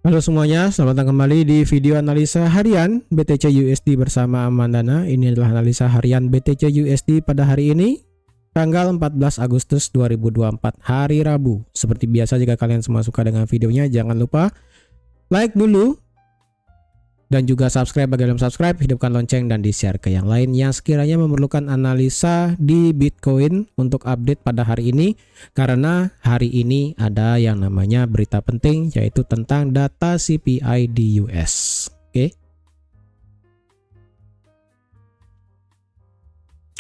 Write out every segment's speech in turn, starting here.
Halo semuanya, selamat datang kembali di video analisa harian BTC USD bersama Amandana. Ini adalah analisa harian BTC USD pada hari ini, tanggal 14 Agustus 2024, hari Rabu. Seperti biasa, jika kalian semua suka dengan videonya, jangan lupa like dulu dan juga subscribe bagi yang belum subscribe, hidupkan lonceng dan di-share ke yang lain yang sekiranya memerlukan analisa di Bitcoin untuk update pada hari ini, karena hari ini ada yang namanya berita penting, yaitu tentang data CPI di US.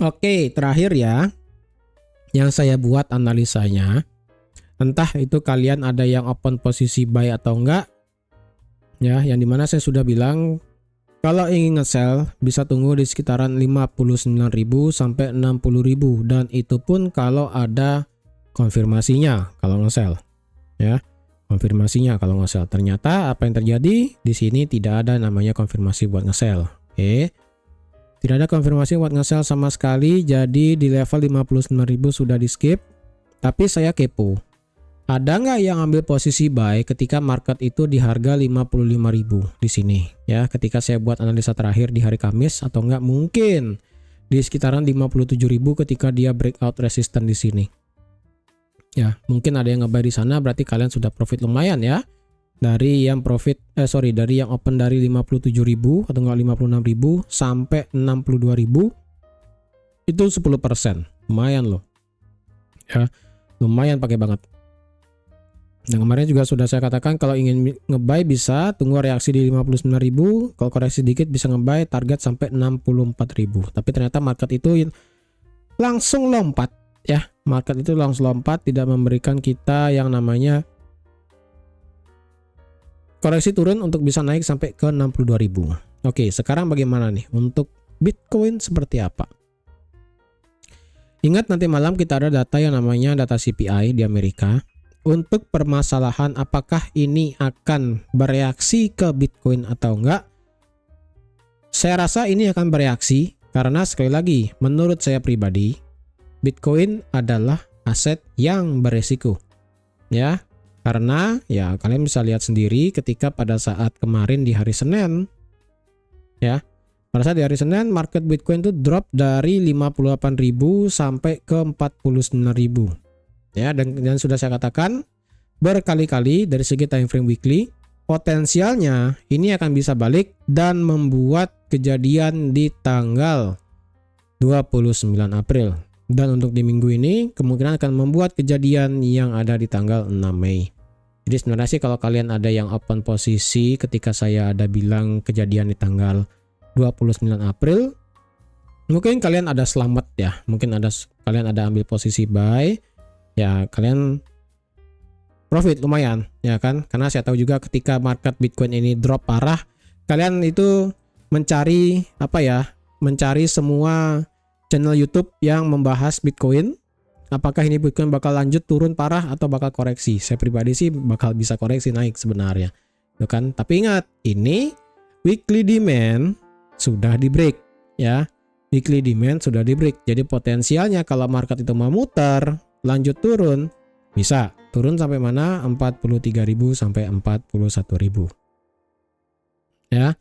Oke, terakhir ya yang saya buat analisanya, entah itu kalian ada yang open posisi buy atau enggak ya, yang dimana saya sudah bilang kalau ingin nge-sell bisa tunggu di sekitaran 59.000 sampai 60.000, dan itu pun kalau ada konfirmasinya kalau nge-sell ya, konfirmasinya kalau nge-sell. Ternyata apa yang terjadi di sini, tidak ada namanya konfirmasi buat nge-sell. Tidak ada konfirmasi buat nge-sell sama sekali, jadi di level 59.000 sudah di skip. Tapi saya kepo, ada nggak yang ambil posisi buy ketika market itu di harga 55.000 di sini ya, ketika saya buat analisa terakhir di hari Kamis, atau nggak mungkin di sekitaran 57.000 ketika dia breakout resistance di sini ya. Mungkin ada yang nge-buy di sana, berarti kalian sudah profit lumayan ya, dari yang dari yang open dari 57.000 atau nggak 56.000 sampai 62.000, itu 10%, lumayan loh ya, lumayan pakai banget. Nah, kemarin juga sudah saya katakan kalau ingin nge-buy bisa tunggu reaksi di 59.000, kalau koreksi dikit bisa nge-buy target sampai 64.000. Tapi ternyata market itu langsung lompat ya, market itu langsung lompat, tidak memberikan kita yang namanya koreksi turun untuk bisa naik sampai ke 62.000. Oke, sekarang bagaimana nih untuk Bitcoin, seperti apa? Ingat, nanti malam kita ada data yang namanya data CPI di Amerika. Untuk permasalahan apakah ini akan bereaksi ke Bitcoin atau enggak, saya rasa ini akan bereaksi, karena sekali lagi menurut saya pribadi Bitcoin adalah aset yang beresiko ya, karena ya kalian bisa lihat sendiri ketika pada saat kemarin di hari Senin ya, pada saat di hari Senin market Bitcoin itu drop dari 58.000 sampai ke 49.000 ya, dan sudah saya katakan berkali-kali dari segi time frame weekly, potensialnya ini akan bisa balik dan membuat kejadian di tanggal 29 April, dan untuk di minggu ini kemungkinan akan membuat kejadian yang ada di tanggal 6 Mei. Jadi sebenarnya sih kalau kalian ada yang open posisi ketika saya ada bilang kejadian di tanggal 29 April, mungkin kalian ada selamat ya, mungkin kalian ada ambil posisi buy ya, kalian profit lumayan ya kan, karena saya tahu juga ketika market Bitcoin ini drop parah, kalian itu mencari mencari semua channel YouTube yang membahas Bitcoin, apakah ini Bitcoin bakal lanjut turun parah atau bakal koreksi. Saya pribadi sih bakal bisa koreksi naik sebenarnya ya kan, tapi ingat ini weekly demand sudah di break ya, weekly demand sudah di break, jadi potensialnya kalau market itu mau muter lanjut turun, bisa turun sampai mana, 43.000 sampai 41.000 ya.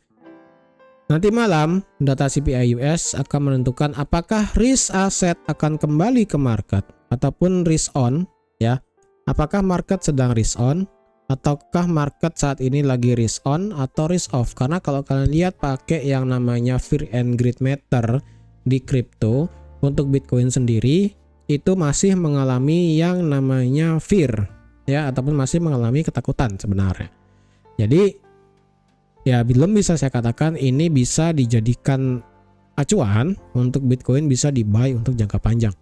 Nanti malam data CPI US akan menentukan apakah risk aset akan kembali ke market ataupun risk on ya, apakah market sedang risk on ataukah market saat ini lagi risk on atau risk off. Karena kalau kalian lihat pakai yang namanya fear and greed meter di crypto, untuk Bitcoin sendiri itu masih mengalami yang namanya fear ya, ataupun masih mengalami ketakutan sebenarnya. Jadi ya belum bisa saya katakan ini bisa dijadikan acuan untuk Bitcoin bisa di buy untuk jangka panjang.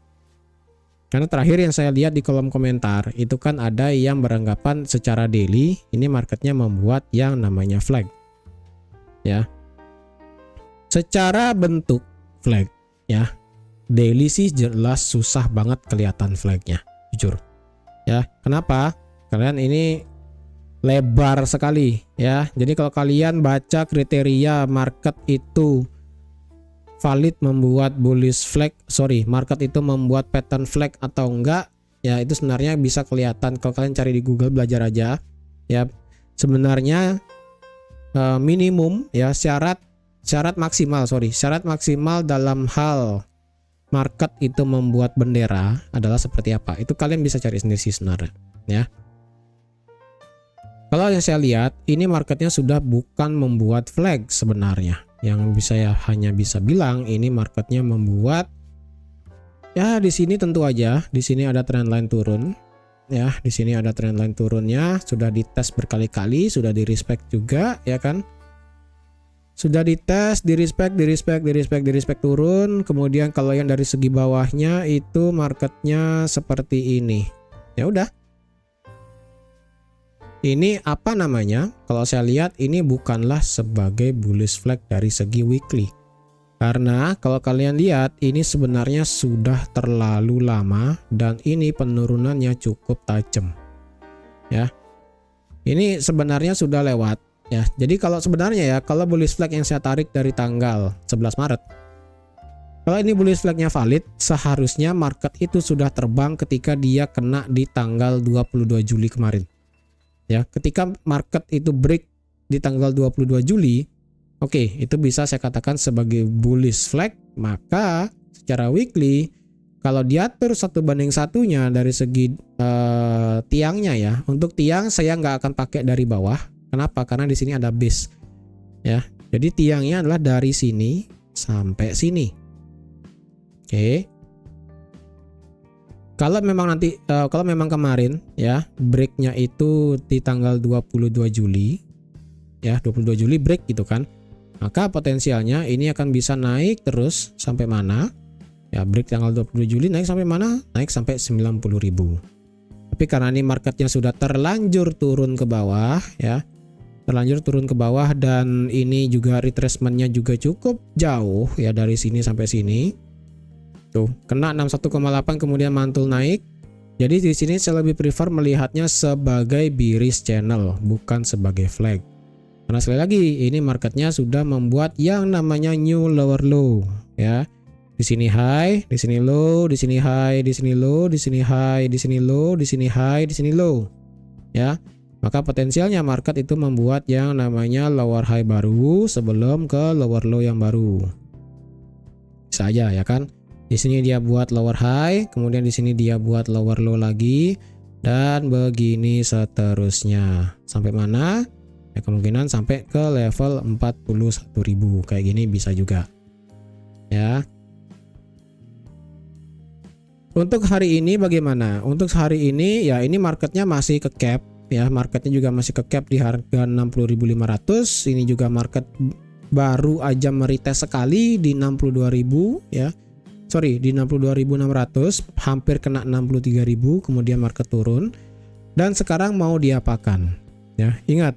Karena terakhir yang saya lihat di kolom komentar itu kan ada yang beranggapan secara daily ini marketnya membuat yang namanya flag ya, secara bentuk flag ya, daily sih jelas susah banget kelihatan flagnya, jujur ya. Kenapa? Kalian ini lebar sekali ya, jadi kalau kalian baca kriteria market itu valid membuat bullish flag, market itu membuat pattern flag atau enggak ya, itu sebenarnya bisa kelihatan kalau kalian cari di Google, belajar aja ya. sebenarnya minimum ya, syarat maksimal dalam hal market itu membuat bendera adalah seperti apa. Itu kalian bisa cari sendiri sih sebenarnya ya. Kalau yang saya lihat ini marketnya sudah bukan membuat flag sebenarnya. Yang hanya bisa bilang ini marketnya membuat ya, di sini tentu aja di sini ada trendline turun ya, di sini ada trendline turunnya, sudah dites berkali-kali, sudah di respect juga ya kan. Sudah dites, di respect turun. Kemudian kalau yang dari segi bawahnya itu marketnya seperti ini. Ya udah. Ini apa namanya? Kalau saya lihat ini bukanlah sebagai bullish flag dari segi weekly. Karena kalau kalian lihat ini sebenarnya sudah terlalu lama dan ini penurunannya cukup tajam. Ya. Ini sebenarnya sudah lewat ya. Jadi kalau sebenarnya ya, kalau bullish flag yang saya tarik dari tanggal 11 Maret. Kalau ini bullish flagnya valid, seharusnya market itu sudah terbang ketika dia kena di tanggal 22 Juli kemarin. Ya, ketika market itu break di tanggal 22 Juli, oke, itu bisa saya katakan sebagai bullish flag. Maka secara weekly, kalau diatur 1:1-nya dari segi tiangnya ya, untuk tiang saya nggak akan pakai dari bawah. Kenapa? Karena di sini ada base. Ya, jadi tiangnya adalah dari sini sampai sini. Oke. Kalau memang kemarin ya breaknya itu di tanggal 22 Juli ya, 22 Juli break gitu kan, maka potensialnya ini akan bisa naik terus sampai mana ya, break tanggal 22 Juli naik sampai mana, naik sampai 90.000. Tapi karena ini marketnya sudah terlanjur turun ke bawah ya, dan ini juga retracementnya juga cukup jauh ya, dari sini sampai sini. Tuh, kena 61,8 kemudian mantul naik. Jadi di sini saya lebih prefer melihatnya sebagai bearish channel, bukan sebagai flag. Karena sekali lagi ini marketnya sudah membuat yang namanya new lower low ya. Di sini high, di sini low, di sini high, di sini low, di sini high, di sini low, di sini high, di sini low. Ya. Maka potensialnya market itu membuat yang namanya lower high baru sebelum ke lower low yang baru. Bisa aja ya kan? Di sini dia buat lower high, kemudian di sini dia buat lower low lagi, dan begini seterusnya. Sampai mana? Ya, kemungkinan sampai ke level 41.000 kayak gini bisa juga. Ya. Untuk hari ini bagaimana? Untuk hari ini ya ini marketnya masih ke cap ya, marketnya juga masih ke cap di harga 60.500. Ini juga market baru aja meretest sekali di 62.000 ya. Di 62.600, hampir kena 63.000, kemudian market turun dan sekarang mau diapakan ya. Ingat,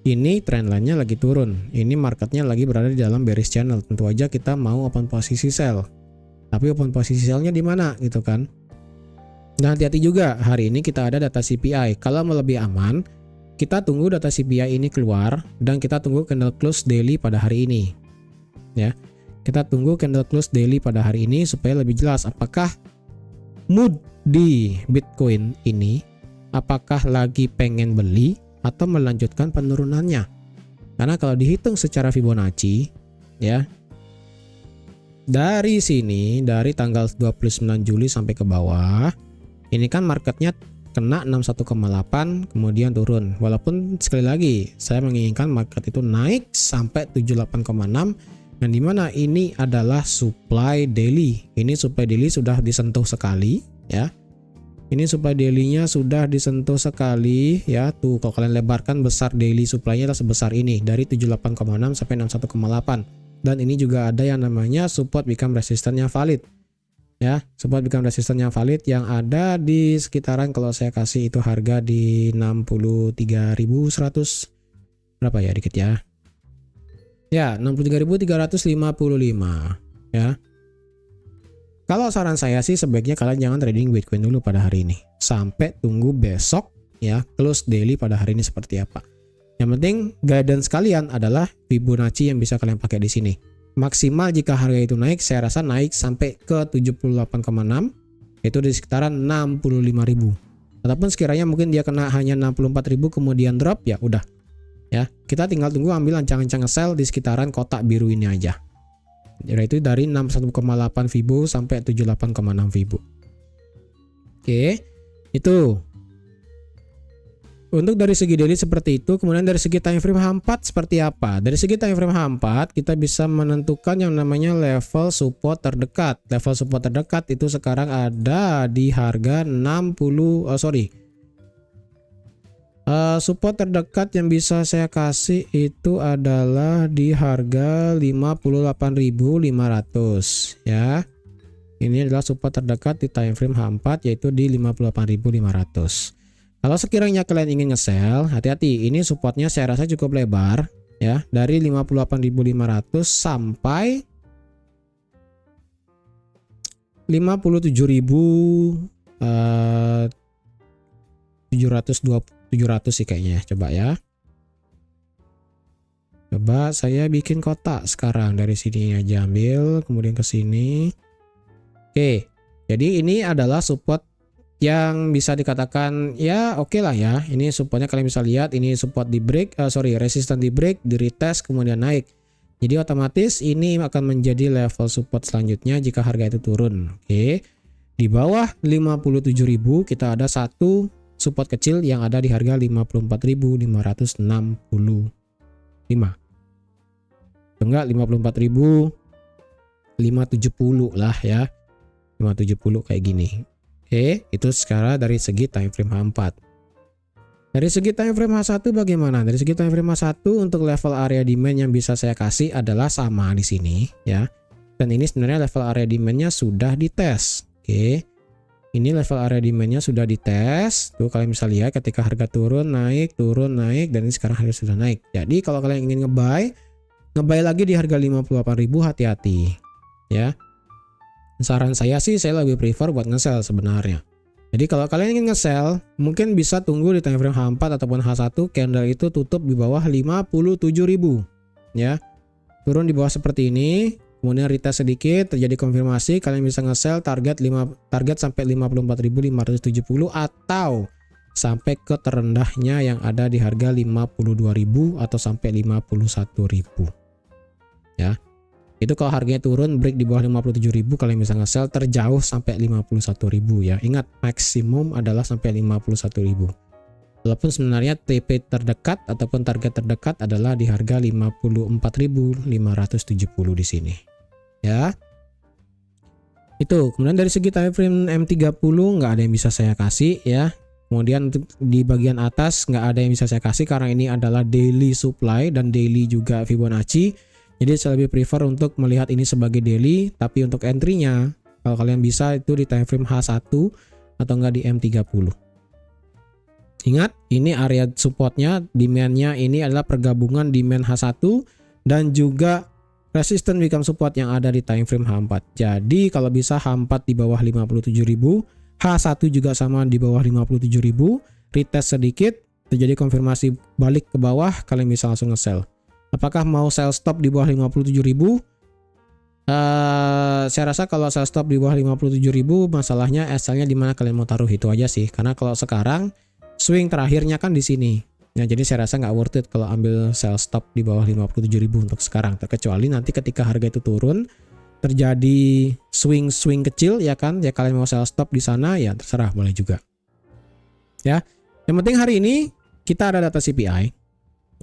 ini trendline-nya lagi turun, ini marketnya lagi berada di dalam bearish channel. Tentu aja kita mau open posisi sell, tapi open posisi sell-nya di mana gitu kan. Nah, hati-hati juga, hari ini kita ada data CPI. Kalau mau lebih aman, kita tunggu data CPI ini keluar dan kita tunggu candle close daily pada hari ini ya. Kita tunggu candle close daily pada hari ini supaya lebih jelas apakah mood di Bitcoin ini, apakah lagi pengen beli atau melanjutkan penurunannya. Karena kalau dihitung secara Fibonacci ya, dari sini dari tanggal 29 Juli sampai ke bawah, ini kan marketnya kena 61,8 kemudian turun. Walaupun sekali lagi saya menginginkan market itu naik sampai 78,6, dan dimana ini adalah supply daily. Ini supply daily sudah disentuh sekali ya. Ini supply daily-nya sudah disentuh sekali ya. Tuh kalau kalian lebarkan besar daily supply-nya adalah sebesar ini dari 78,6 sampai 61,8. Dan ini juga ada yang namanya support become resistance yang valid. Ya, support become resistance yang valid yang ada di sekitaran, kalau saya kasih itu harga di 63.100 berapa ya, dikit ya. Ya, 63.355 ya. Kalau saran saya sih sebaiknya kalian jangan trading Bitcoin dulu pada hari ini. Sampai tunggu besok ya, close daily pada hari ini seperti apa. Yang penting guidance kalian adalah Fibonacci yang bisa kalian pakai di sini. Maksimal jika harga itu naik, saya rasa naik sampai ke 78,6, itu di sekitaran 65.000. Ataupun sekiranya mungkin dia kena hanya 64.000 kemudian drop, ya udah. Ya, kita tinggal tunggu ambil ancang-ancang sell di sekitaran kotak biru ini aja. Yaitu dari 61,8 Fibo sampai 78,6 Fibo. Oke, itu. Untuk dari segi daily seperti itu, kemudian dari segi time frame H4 seperti apa? Dari segi time frame H4 kita bisa menentukan yang namanya level support terdekat. Level support terdekat itu sekarang ada di harga 60, support terdekat yang bisa saya kasih itu adalah di harga 58.500 ya. Ini adalah support terdekat di time frame H4 yaitu di 58.500. Kalau sekiranya kalian ingin nge-sell, hati-hati, ini supportnya saya rasa cukup lebar ya, dari 58.500 sampai 57.700 sih kayaknya. Coba ya. Coba saya bikin kotak sekarang, dari sini aja ambil, kemudian ke sini. Oke. Jadi ini adalah support yang bisa dikatakan ya oke lah ya. Ini supportnya kalian bisa lihat, ini support di break, resisten di break, di retest kemudian naik. Jadi otomatis ini akan menjadi level support selanjutnya jika harga itu turun. Oke. Di bawah 57.000 kita ada satu support kecil yang ada di harga 54.565. Enggak, 54.570 lah ya. 570 kayak gini. Oke, itu sekarang dari segi time frame H4. Dari segi time frame H1 bagaimana? Dari segi time frame H1 untuk level area demand yang bisa saya kasih adalah sama di sini ya. Dan ini sebenarnya level area demand-nya sudah dites. Oke. Ini level area demand-nya sudah dites. Tuh kalian bisa lihat ketika harga turun naik dan ini sekarang harga sudah naik. Jadi kalau kalian ingin ngebuy lagi di harga 58.000, hati-hati ya. Saran saya sih saya lebih prefer buat nge-sell sebenarnya. Jadi kalau kalian ingin nge-sell, mungkin bisa tunggu di time frame H4 ataupun H1 candle itu tutup di bawah 57.000 ya. Turun di bawah seperti ini, kemudian retest sedikit, terjadi konfirmasi, kalian bisa nge-sell target sampai 54.570 atau sampai ke terendahnya yang ada di harga 52.000 atau sampai 51.000. Ya. Itu kalau harganya turun break di bawah 57.000 kalian bisa nge-sell terjauh sampai 51.000 ya. Ingat maksimum adalah sampai 51.000. Walaupun sebenarnya TP terdekat ataupun target terdekat adalah di harga 54.570 di sini. Ya. Itu. Kemudian dari segi time frame M30 nggak ada yang bisa saya kasih ya. Kemudian untuk di bagian atas nggak ada yang bisa saya kasih karena ini adalah daily supply dan daily juga Fibonacci. Jadi saya lebih prefer untuk melihat ini sebagai daily, tapi untuk entry-nya kalau kalian bisa itu di time frame H1 atau enggak di M30. Ingat, ini area supportnya, demand-nya ini adalah pergabungan demand H1 dan juga resistance become support yang ada di time frame H4. Jadi kalau bisa H4 di bawah 57.000, H1 juga sama di bawah 57.000, retest sedikit, terjadi konfirmasi balik ke bawah, kalian bisa langsung nge-sell. Apakah mau sell stop di bawah 57.000? Saya rasa kalau sell stop di bawah 57.000 masalahnya SL-nya di mana kalian mau taruh itu aja sih. Karena kalau sekarang swing terakhirnya kan di sini. Ya, jadi saya rasa nggak worth it kalau ambil sell stop di bawah 57.000 untuk sekarang. Terkecuali nanti ketika harga itu turun terjadi swing kecil ya kan. Ya kalian mau sell stop di sana ya terserah, boleh juga. Ya. Yang penting hari ini kita ada data CPI.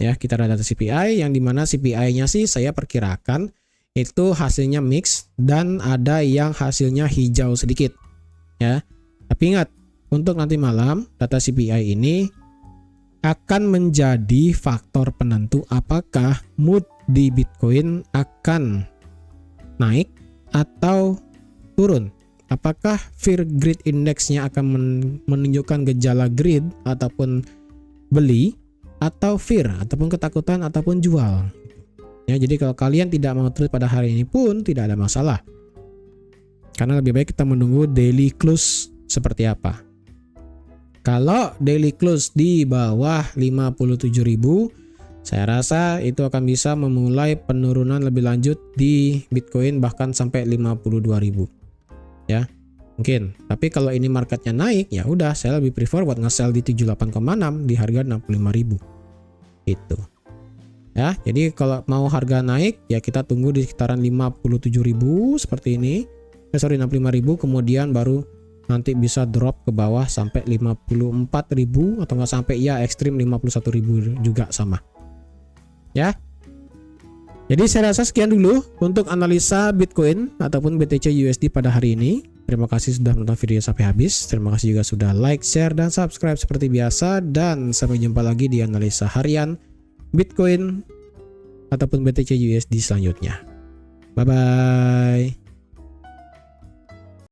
Ya, kita ada data CPI yang dimana CPI-nya sih saya perkirakan itu hasilnya mix dan ada yang hasilnya hijau sedikit. Ya, tapi ingat untuk nanti malam data CPI ini akan menjadi faktor penentu apakah mood di Bitcoin akan naik atau turun. Apakah fear greed index-nya akan menunjukkan gejala greed ataupun beli, atau fear ataupun ketakutan ataupun jual ya. Jadi kalau kalian tidak mau trade pada hari ini pun tidak ada masalah, karena lebih baik kita menunggu daily close seperti apa. Kalau daily close di bawah 57.000, saya rasa itu akan bisa memulai penurunan lebih lanjut di Bitcoin bahkan sampai 52.000 ya. Mungkin. Tapi kalau ini marketnya naik, ya udah saya lebih prefer buat nge-sell di 78,6 di harga 65.000. Itu. Ya, jadi kalau mau harga naik ya kita tunggu di sekitaran 57.000 seperti ini. 65.000, kemudian baru nanti bisa drop ke bawah sampai 54.000 atau nggak sampai ya ekstrim 51.000 juga sama. Ya. Jadi saya rasa sekian dulu untuk analisa Bitcoin ataupun BTC USD pada hari ini. Terima kasih sudah menonton video sampai habis. Terima kasih juga sudah like, share, dan subscribe seperti biasa. Dan sampai jumpa lagi di analisa harian Bitcoin ataupun BTC USD selanjutnya. Bye-bye.